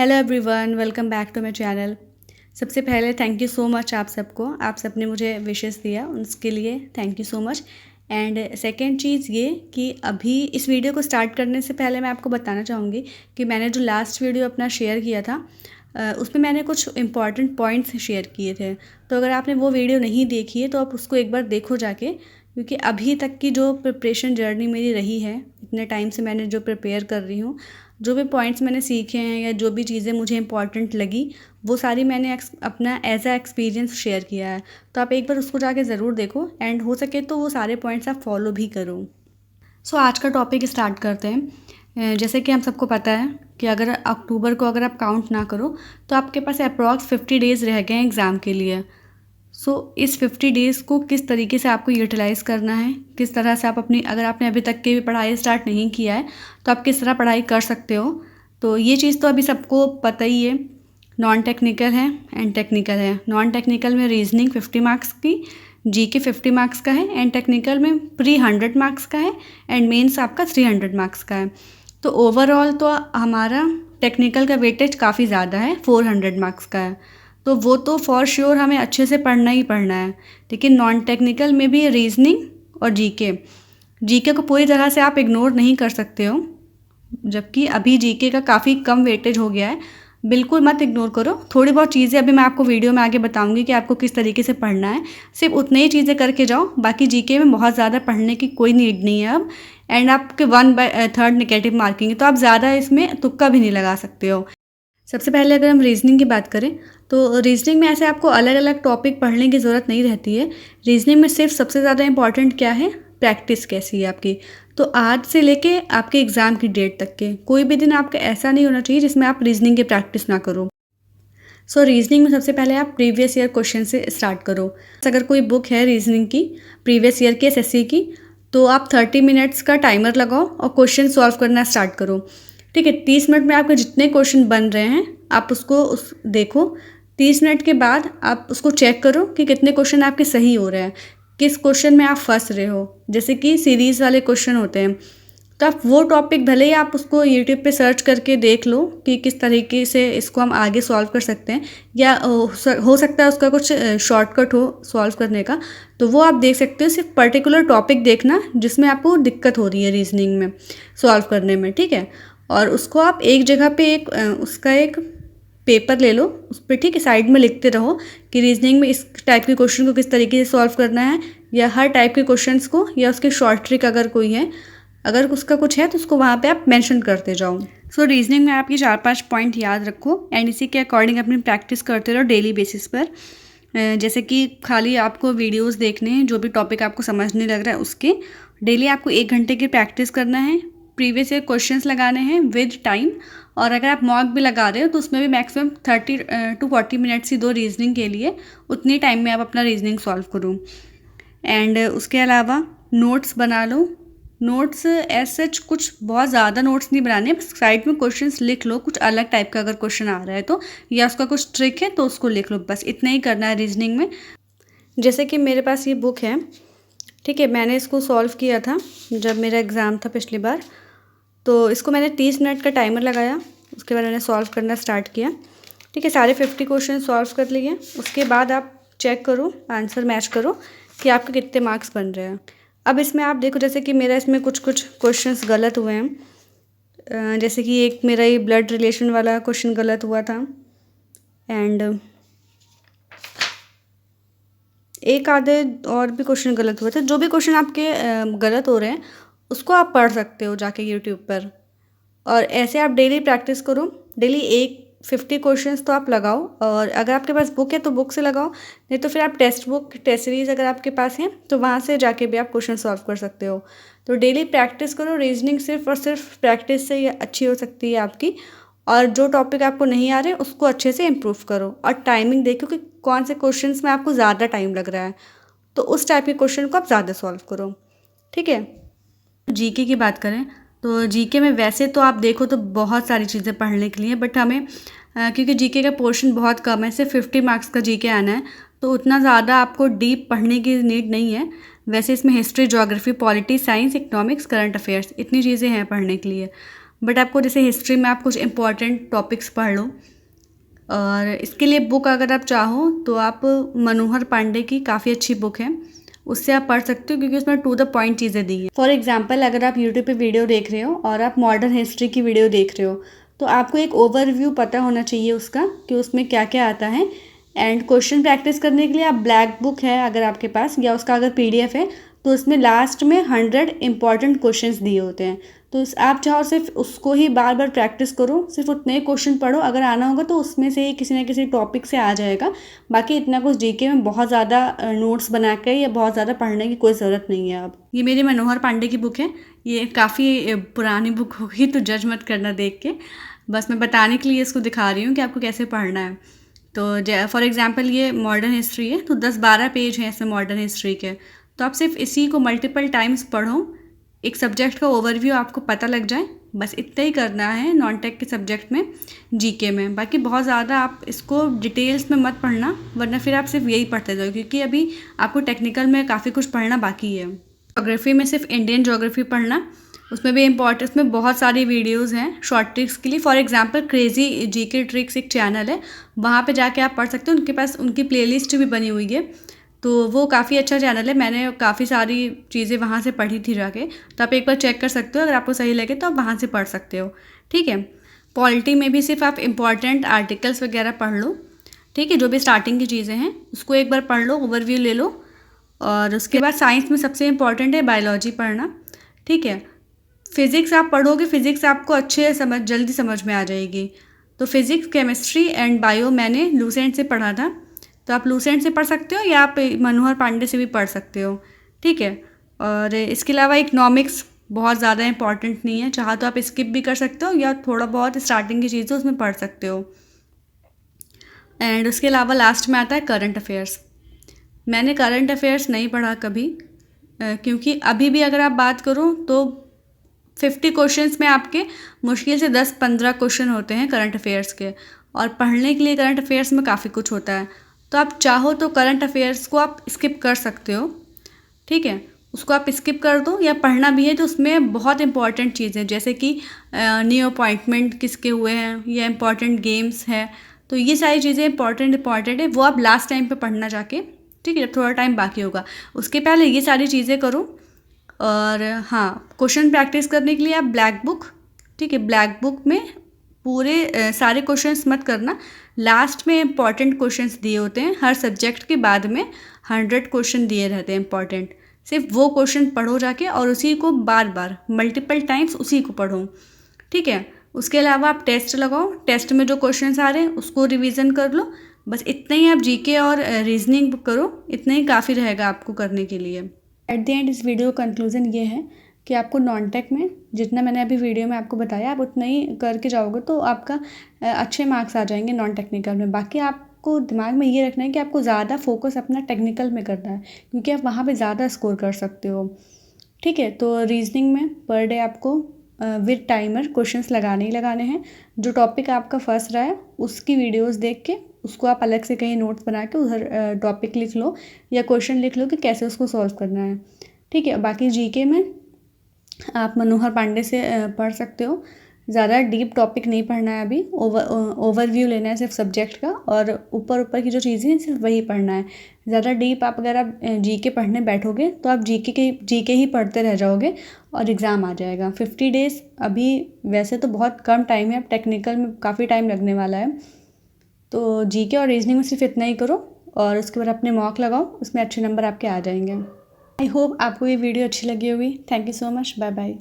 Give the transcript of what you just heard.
Hello everyone, welcome back to my channel. सबसे पहले thank you so much आप सबको। आप सबने मुझे विशेस दिया, उसके लिए thank you so much. And second चीज़ ये कि अभी इस वीडियो को स्टार्ट करने से पहले मैं आपको बताना चाहूँगी कि मैंने जो लास्ट वीडियो अपना शेयर किया था उसमें मैंने कुछ इंपॉर्टेंट पॉइंट्स शेयर किए थे। तो अगर आपने वो वीडियो नहीं देखी है तो आप उसको एक बार देखो जाके, क्योंकि अभी तक की जो प्रिपरेशन जर्नी मेरी रही है, इतने टाइम से मैंने जो प्रिपेयर कर रही हूँ, जो भी पॉइंट्स मैंने सीखे हैं या जो भी चीज़ें मुझे इंपॉर्टेंट लगी, वो सारी मैंने अपना एज अ एक्सपीरियंस शेयर किया है। तो आप एक बार उसको जाके ज़रूर देखो एंड हो सके तो वो सारे पॉइंट्स आप फॉलो भी करो। सो आज का टॉपिक स्टार्ट करते हैं। जैसे कि हम सबको पता है कि अगर अक्टूबर को अगर आप काउंट ना करो तो आपके पास अप्रॉक्स 50 डेज़ रह गए हैं एग्ज़ाम के लिए। इस 50 डेज़ को किस तरीके से आपको यूटिलाइज़ करना है, किस तरह से आप अपनी, अगर आपने अभी तक की भी पढ़ाई स्टार्ट नहीं किया है तो आप किस तरह पढ़ाई कर सकते हो। तो ये चीज़ तो अभी सबको पता ही है। नॉन टेक्निकल है एंड टेक्निकल है। नॉन टेक्निकल में रीजनिंग 50 मार्क्स की, जीके 50 मार्क्स का है, एंड टेक्निकल में प्री 100 मार्क्स का है एंड मेंस आपका 300 मार्क्स का है। तो ओवरऑल तो हमारा टेक्निकल का वेटेज काफ़ी ज़्यादा है, 400 मार्क्स का है। तो वो तो फॉर श्योर हमें अच्छे से पढ़ना ही पढ़ना है। लेकिन नॉन टेक्निकल में भी रीजनिंग और जीके, जीके को पूरी तरह से आप इग्नोर नहीं कर सकते हो, जबकि अभी जीके का काफ़ी कम वेटेज हो गया है। बिल्कुल मत इग्नोर करो। थोड़ी बहुत चीज़ें अभी मैं आपको वीडियो में आगे बताऊंगी कि आपको किस तरीके से पढ़ना है। सिर्फ उतनी ही चीज़ें करके जाओ, बाकी जीके में बहुत ज़्यादा पढ़ने की कोई नीड नहीं है अब। एंड आपके 1/3 नेगेटिव मार्किंग है, तो आप ज़्यादा इसमें तुक्का भी नहीं लगा सकते हो। सबसे पहले अगर हम रीजनिंग की बात करें तो रीजनिंग में ऐसे आपको अलग अलग टॉपिक पढ़ने की ज़रूरत नहीं रहती है। रीजनिंग में सिर्फ सबसे ज़्यादा इंपॉर्टेंट क्या है, प्रैक्टिस कैसी है आपकी। तो आज से लेके आपके एग्ज़ाम की डेट तक के कोई भी दिन आपका ऐसा नहीं होना चाहिए जिसमें आप रीजनिंग की प्रैक्टिस ना करो। रीजनिंग में सबसे पहले आप प्रीवियस ईयर क्वेश्चन से स्टार्ट करो। अगर कोई बुक है रीजनिंग की प्रीवियस ईयर की एसएससी की, तो आप 30 मिनट्स का टाइमर लगाओ और क्वेश्चन सॉल्व करना स्टार्ट करो। ठीक है, 30 मिनट में आपके जितने क्वेश्चन बन रहे हैं आप उसको देखो। 30 मिनट के बाद आप उसको चेक करो कि कितने क्वेश्चन आपके सही हो रहे हैं, किस क्वेश्चन में आप फंस रहे हो। जैसे कि सीरीज़ वाले क्वेश्चन होते हैं, तो आप वो टॉपिक भले ही आप उसको यूट्यूब पे सर्च करके देख लो कि किस तरीके से इसको हम आगे सॉल्व कर सकते हैं, या हो सकता है उसका कुछ शॉर्टकट हो सॉल्व करने का, तो वो आप देख सकते हो। सिर्फ पर्टिकुलर टॉपिक देखना जिसमें आपको दिक्कत हो रही है रीजनिंग में सॉल्व करने में, ठीक है। और उसको आप एक जगह पे उसका एक पेपर ले लो, उस पर ठीक है साइड में लिखते रहो कि रीजनिंग में इस टाइप के क्वेश्चन को किस तरीके से सॉल्व करना है, या हर टाइप के क्वेश्चंस को, या उसकी शॉर्ट ट्रिक अगर कोई है, अगर उसका कुछ है तो उसको वहाँ पे आप मेंशन करते जाओ। रीजनिंग में आप ये 4-5 पॉइंट याद रखो एंड इसी के अकॉर्डिंग अपनी प्रैक्टिस करते रहो डेली बेसिस पर। जैसे कि खाली आपको वीडियोस देखने हैं, जो भी टॉपिक आपको समझ नहीं लग रहा है उसके, डेली आपको 1 घंटे की प्रैक्टिस करना है। प्रीवियस ईयर क्वेश्चंस लगाने हैं विद टाइम, और अगर आप मॉक भी लगा रहे हो तो उसमें भी मैक्सिमम 30 to 40 मिनट्स ही दो रीजनिंग के लिए, उतनी टाइम में आप अपना रीजनिंग सॉल्व करो। एंड उसके अलावा नोट्स बना लो। नोट्स एज सच कुछ बहुत ज़्यादा नोट्स नहीं बनाने, बस साइड में क्वेश्चंस लिख लो, कुछ अलग टाइप का अगर क्वेश्चन आ रहा है तो, या उसका कुछ ट्रिक है तो उसको लिख लो, बस इतना ही करना है रीजनिंग में। जैसे कि मेरे पास ये बुक है, ठीक है, मैंने इसको सॉल्व किया था जब मेरा एग्ज़ाम था पिछली बार। तो इसको मैंने 30 मिनट का टाइमर लगाया, उसके बाद मैंने सॉल्व करना स्टार्ट किया। ठीक है, सारे 50 क्वेश्चन सॉल्व कर लिए। उसके बाद आप चेक करो, आंसर मैच करो कि आपके कितने मार्क्स बन रहे हैं। अब इसमें आप देखो, जैसे कि मेरा इसमें कुछ कुछ क्वेश्चंस गलत हुए हैं। जैसे कि एक मेरा ये ब्लड रिलेशन वाला क्वेश्चन गलत हुआ था, एंड एक आधे और भी क्वेश्चन गलत हुआ था। जो भी क्वेश्चन आपके गलत हो रहे हैं उसको आप पढ़ सकते हो जाके यूट्यूब पर, और ऐसे आप डेली प्रैक्टिस करो। डेली 50 क्वेश्चंस तो आप लगाओ, और अगर आपके पास बुक है तो बुक से लगाओ, नहीं तो फिर आप टेस्ट बुक, टेस्ट सीरीज़ अगर आपके पास है तो वहाँ से जाके भी आप क्वेश्चन सॉल्व कर सकते हो। तो डेली प्रैक्टिस करो। रीजनिंग सिर्फ और सिर्फ प्रैक्टिस से ही अच्छी हो सकती है आपकी, और जो टॉपिक आपको नहीं आ रहे उसको अच्छे से इम्प्रूव करो, और टाइमिंग देखो कि कौन से क्वेश्चंस में आपको ज़्यादा टाइम लग रहा है, तो उस टाइप के क्वेश्चन को आप ज़्यादा सॉल्व करो, ठीक है। जीके की बात करें तो जीके में वैसे तो आप देखो तो बहुत सारी चीज़ें पढ़ने के लिए, बट हमें क्योंकि जीके का पोर्शन बहुत कम है, सिर्फ 50 मार्क्स का जीके आना है, तो उतना ज़्यादा आपको डीप पढ़ने की नीड नहीं है। वैसे इसमें history, geography, polity, science, economics, current affairs, इतनी चीज़ें हैं पढ़ने के लिए। बट आपको जैसे हिस्ट्री में आप कुछ इंपॉर्टेंट टॉपिक्स पढ़ लो, और इसके लिए बुक अगर आप चाहो तो आप मनोहर पांडे की काफ़ी अच्छी बुक है, उससे आप पढ़ सकते हो, क्योंकि उसमें टू द पॉइंट चीज़ें दी हैं। फॉर एग्जांपल अगर आप यूट्यूब पे वीडियो देख रहे हो और आप मॉडर्न हिस्ट्री की वीडियो देख रहे हो, तो आपको एक ओवरव्यू पता होना चाहिए उसका कि उसमें क्या क्या आता है। एंड क्वेश्चन प्रैक्टिस करने के लिए आप ब्लैक बुक है अगर आपके पास, या उसका अगर PDF है, तो उसमें लास्ट में 100 इंपॉर्टेंट क्वेश्चंस दिए होते हैं। तो आप चाहो सिर्फ उसको ही बार बार प्रैक्टिस करो, सिर्फ उतने ही क्वेश्चन पढ़ो, अगर आना होगा तो उसमें से ही किसी ना किसी टॉपिक से आ जाएगा। बाकी इतना कुछ GK में बहुत ज़्यादा नोट्स बना के या बहुत ज़्यादा पढ़ने की कोई ज़रूरत नहीं है। अब ये मेरी मनोहर पांडे की बुक है, ये काफ़ी पुरानी बुक होगी तो जज मत करना देख के, बस मैं बताने के लिए इसको दिखा रही हूँ कि आपको कैसे पढ़ना है। तो फॉर एग्जांपल ये मॉडर्न हिस्ट्री है, तो 10-12 पेज हैं इसमें मॉडर्न हिस्ट्री के, तो आप सिर्फ इसी को मल्टीपल टाइम्स पढ़ो, एक सब्जेक्ट का ओवरव्यू आपको पता लग जाए, बस इतना ही करना है नॉन टेक के सब्जेक्ट में GK में। बाकी बहुत ज़्यादा आप इसको डिटेल्स में मत पढ़ना, वरना फिर आप सिर्फ यही पढ़ते जाओ, क्योंकि अभी आपको टेक्निकल में काफ़ी कुछ पढ़ना बाकी है। ज्योग्राफी में सिर्फ इंडियन ज्योग्राफी पढ़ना, उसमें भी इम्पॉर्टेंट, उसमें बहुत सारी वीडियोस हैं शॉर्ट ट्रिक्स के लिए। For example crazy GK tricks एक चैनल है, वहाँ पे जाके आप पढ़ सकते हो, उनके पास उनकी प्लेलिस्ट भी बनी हुई है, तो वो काफ़ी अच्छा चैनल है। मैंने काफ़ी सारी चीज़ें वहाँ से पढ़ी थी जाके, तो आप एक बार चेक कर सकते हो, अगर आपको सही लगे तो आप वहाँ से पढ़ सकते हो। ठीक है। पॉलिटी में भी सिर्फ आप इम्पॉर्टेंट आर्टिकल्स वगैरह पढ़ लो, ठीक है, जो भी स्टार्टिंग की चीज़ें हैं उसको एक बार पढ़ लो, ओवरव्यू ले लो। और उसके बाद साइंस में सबसे इम्पॉर्टेंट है बायोलॉजी पढ़ना, ठीक है। फिज़िक्स आप पढ़ोगे, फिज़िक्स आपको अच्छे जल्दी समझ में आ जाएगी। तो फिज़िक्स, केमिस्ट्री एंड बायो मैंने लूसेंट से पढ़ा था, तो आप लूसेंट से पढ़ सकते हो या आप मनोहर पांडे से भी पढ़ सकते हो, ठीक है। और इसके अलावा इकनॉमिक्स बहुत ज़्यादा इंपॉर्टेंट नहीं है, चाहो तो आप स्किप भी कर सकते हो या थोड़ा बहुत स्टार्टिंग की चीज़ें उसमें पढ़ सकते हो। एंड उसके अलावा लास्ट में आता है करंट अफेयर्स। मैंने करंट अफेयर्स नहीं पढ़ा कभी, क्योंकि अभी भी अगर आप बात करो तो 50 क्वेश्चंस में आपके मुश्किल से 10-15 क्वेश्चन होते हैं करंट अफेयर्स के, और पढ़ने के लिए करंट अफेयर्स में काफ़ी कुछ होता है। तो आप चाहो तो करंट अफेयर्स को आप स्किप कर सकते हो, ठीक है, उसको आप स्किप कर दो। या पढ़ना भी है तो उसमें बहुत इंपॉर्टेंट चीज़ें, जैसे कि न्यू अपॉइंटमेंट किसके हुए हैं या इंपॉर्टेंट गेम्स है, तो ये सारी चीज़ें इंपॉर्टेंट है, वो आप लास्ट टाइम पे पढ़ना जाके, ठीक है, जब थोड़ा टाइम बाकी होगा। उसके पहले ये सारी चीज़ें करो। और हाँ, क्वेश्चन प्रैक्टिस करने के लिए आप ब्लैक बुक, ठीक है, ब्लैक बुक में पूरे सारे क्वेश्चंस मत करना, लास्ट में इंपॉर्टेंट क्वेश्चंस दिए होते हैं, हर सब्जेक्ट के बाद में 100 क्वेश्चन दिए रहते हैं इंपॉर्टेंट, सिर्फ वो क्वेश्चन पढ़ो जाके, और उसी को बार बार मल्टीपल टाइम्स उसी को पढ़ो, ठीक है। उसके अलावा आप टेस्ट लगाओ, टेस्ट में जो क्वेश्चंस आ रहे हैं उसको रिवीजन कर लो, बस इतना ही आप GK और रीजनिंग करो, इतना ही काफ़ी रहेगा आपको करने के लिए। एट द एंड इस वीडियो का कंक्लूज़न ये है कि आपको नॉन टेक में जितना मैंने अभी वीडियो में आपको बताया, आप उतना ही करके जाओगे तो आपका अच्छे मार्क्स आ जाएंगे नॉन टेक्निकल में। बाकी आपको दिमाग में ये रखना है कि आपको ज़्यादा फोकस अपना टेक्निकल में करना है, क्योंकि आप वहाँ पे ज़्यादा स्कोर कर सकते हो, ठीक है। तो रीजनिंग में पर डे आपको विद टाइमर क्वेश्चंस लगाने ही लगाने हैं। जो टॉपिक आपका फर्स्ट रहा है उसकी वीडियोस देख के उसको आप अलग से कहीं नोट्स बना के उधर टॉपिक लिख लो या क्वेश्चन लिख लो कि कैसे उसको सॉल्व करना है, ठीक है। बाकी GK में आप मनोहर पांडे से पढ़ सकते हो, ज़्यादा डीप टॉपिक नहीं पढ़ना है अभी, ओवरव्यू लेना है सिर्फ सब्जेक्ट का, और ऊपर ऊपर की जो चीज़ें हैं सिर्फ वही पढ़ना है। ज़्यादा डीप आप अगर आप GK पढ़ने बैठोगे तो आप GK ही पढ़ते रह जाओगे और एग्ज़ाम आ जाएगा। 50 डेज़ अभी वैसे तो बहुत कम टाइम है, अब टेक्निकल में काफ़ी टाइम लगने वाला है। तो GK और रीजनिंग में सिर्फ इतना ही करो, और उसके बाद अपने मॉक लगाओ, उसमें अच्छे नंबर आपके आ जाएंगे। आई होप आपको ये वीडियो अच्छी लगी होगी। Thank you so much, bye bye.